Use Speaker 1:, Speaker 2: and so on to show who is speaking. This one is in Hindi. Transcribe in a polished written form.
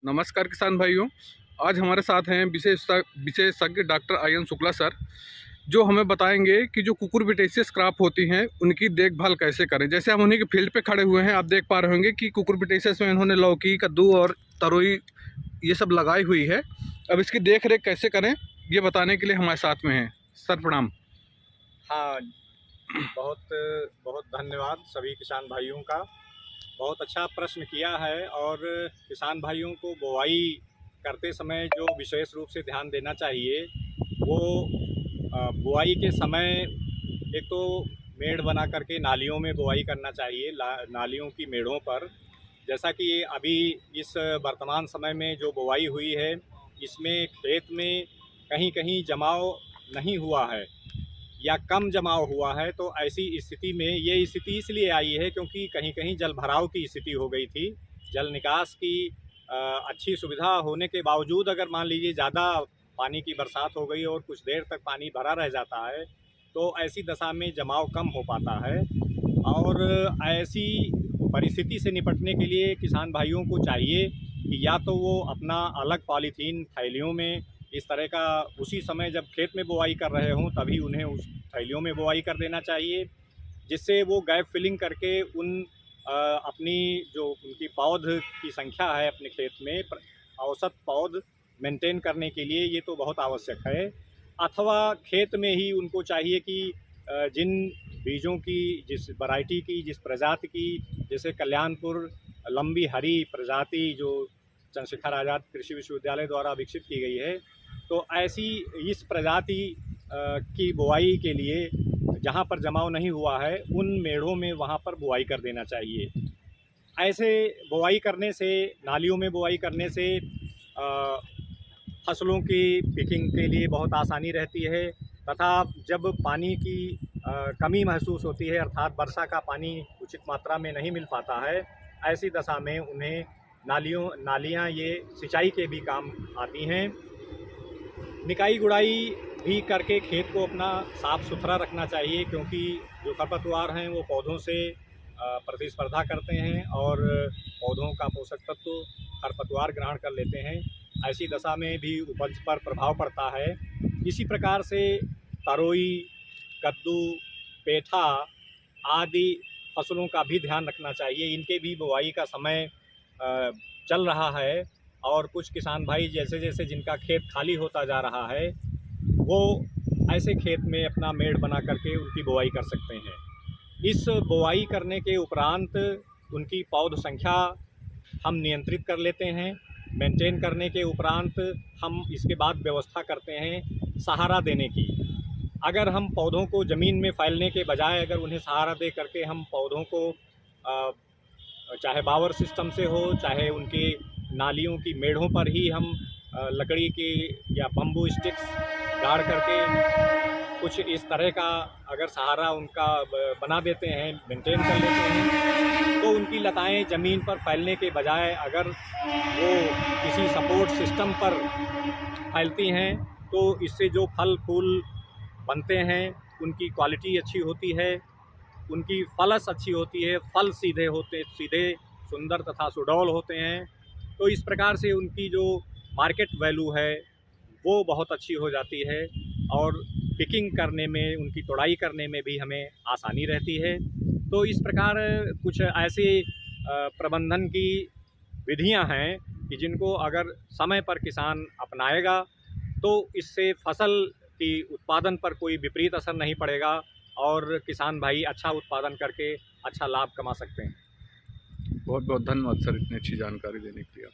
Speaker 1: नमस्कार किसान भाइयों। आज हमारे साथ हैं विशेषज्ञ डॉक्टर आयन शुक्ला सर, जो हमें बताएंगे कि जो कुकुरबिटेशियस क्रॉप होती हैं उनकी देखभाल कैसे करें। जैसे हम उन्हीं के फील्ड पे खड़े हुए हैं, आप देख पा रहे होंगे कि कुकुरबिटेशियस में इन्होंने लौकी, कद्दू और तरोई ये सब लगाई हुई है। अब इसकी देख रेख कैसे करें ये बताने के लिए हमारे साथ में हैं। सर प्रणाम।
Speaker 2: हाँ, बहुत बहुत धन्यवाद सभी किसान भाइयों का। बहुत अच्छा प्रश्न किया है। और किसान भाइयों को बुआई करते समय जो विशेष रूप से ध्यान देना चाहिए वो बुआई के समय एक तो मेड़ बना करके नालियों में बुआई करना चाहिए। नालियों की मेड़ों पर, जैसा कि अभी इस वर्तमान समय में जो बुआई हुई है इसमें खेत में कहीं कहीं जमाव नहीं हुआ है या कम जमाव हुआ है, तो ऐसी स्थिति में ये स्थिति इसलिए आई है क्योंकि कहीं कहीं जल भराव की स्थिति हो गई थी। जल निकास की अच्छी सुविधा होने के बावजूद अगर मान लीजिए ज़्यादा पानी की बरसात हो गई और कुछ देर तक पानी भरा रह जाता है तो ऐसी दशा में जमाव कम हो पाता है। और ऐसी परिस्थिति से निपटने के लिए किसान भाइयों को चाहिए कि या तो वो अपना अलग पॉलीथीन थैलियों में इस तरह का उसी समय जब खेत में बुआई कर रहे हों तभी उन्हें उस थैलियों में बुआई कर देना चाहिए, जिससे वो गैप फिलिंग करके अपनी जो उनकी पौध की संख्या है अपने खेत में औसत पौध मेंटेन करने के लिए ये तो बहुत आवश्यक है। अथवा खेत में ही उनको चाहिए कि जिन बीजों की, जिस वैरायटी की, जिस प्रजाति की, जैसे कल्याणपुर लंबी हरी प्रजाति जो चंद्रशेखर आज़ाद कृषि विश्वविद्यालय द्वारा विकसित की गई है, तो ऐसी इस प्रजाति की बुआई के लिए जहाँ पर जमाव नहीं हुआ है उन मेढ़ों में वहाँ पर बुआई कर देना चाहिए। ऐसे बुआई करने से, नालियों में बुआई करने से फसलों की पिकिंग के लिए बहुत आसानी रहती है। तथा जब पानी की कमी महसूस होती है, अर्थात वर्षा का पानी उचित मात्रा में नहीं मिल पाता है, ऐसी दशा में उन्हें नालियाँ ये सिंचाई के भी काम आती हैं। निकाई गुड़ाई भी करके खेत को अपना साफ़ सुथरा रखना चाहिए, क्योंकि जो खरपतवार हैं वो पौधों से प्रतिस्पर्धा करते हैं और पौधों का पोषक तत्व खरपतवार ग्रहण कर लेते हैं। ऐसी दशा में भी उपज पर प्रभाव पड़ता है। इसी प्रकार से तरोई, कद्दू, पेठा आदि फसलों का भी ध्यान रखना चाहिए। इनके भी बुआई का समय चल रहा है और कुछ किसान भाई जैसे जैसे जिनका खेत खाली होता जा रहा है वो ऐसे खेत में अपना मेड़ बना करके उनकी बुआई कर सकते हैं। इस बुआई करने के उपरांत उनकी पौध संख्या हम नियंत्रित कर लेते हैं। मेंटेन करने के उपरांत हम इसके बाद व्यवस्था करते हैं सहारा देने की। अगर हम पौधों को ज़मीन में फैलने के बजाय अगर उन्हें सहारा दे करके हम पौधों को चाहे बावर सिस्टम से हो, चाहे उनके नालियों की मेढ़ों पर ही हम लकड़ी की या बम्बू स्टिक्स गाड़ करके कुछ इस तरह का अगर सहारा उनका बना देते हैं, मेंटेन कर लेते हैं, तो उनकी लताएं ज़मीन पर फैलने के बजाय अगर वो किसी सपोर्ट सिस्टम पर फैलती हैं तो इससे जो फल फूल बनते हैं उनकी क्वालिटी अच्छी होती है, उनकी फलस अच्छी होती है, फल सीधे सुंदर तथा सुडौल होते हैं। तो इस प्रकार से उनकी जो मार्केट वैल्यू है वो बहुत अच्छी हो जाती है और पिकिंग करने में, उनकी तोड़ाई करने में भी हमें आसानी रहती है। तो इस प्रकार कुछ ऐसे प्रबंधन की विधियां हैं कि जिनको अगर समय पर किसान अपनाएगा तो इससे फसल की उत्पादन पर कोई विपरीत असर नहीं पड़ेगा और किसान भाई अच्छा उत्पादन करके अच्छा लाभ कमा सकते हैं।
Speaker 1: बहुत बहुत धन्यवाद सर, इतनी अच्छी जानकारी देने के लिए।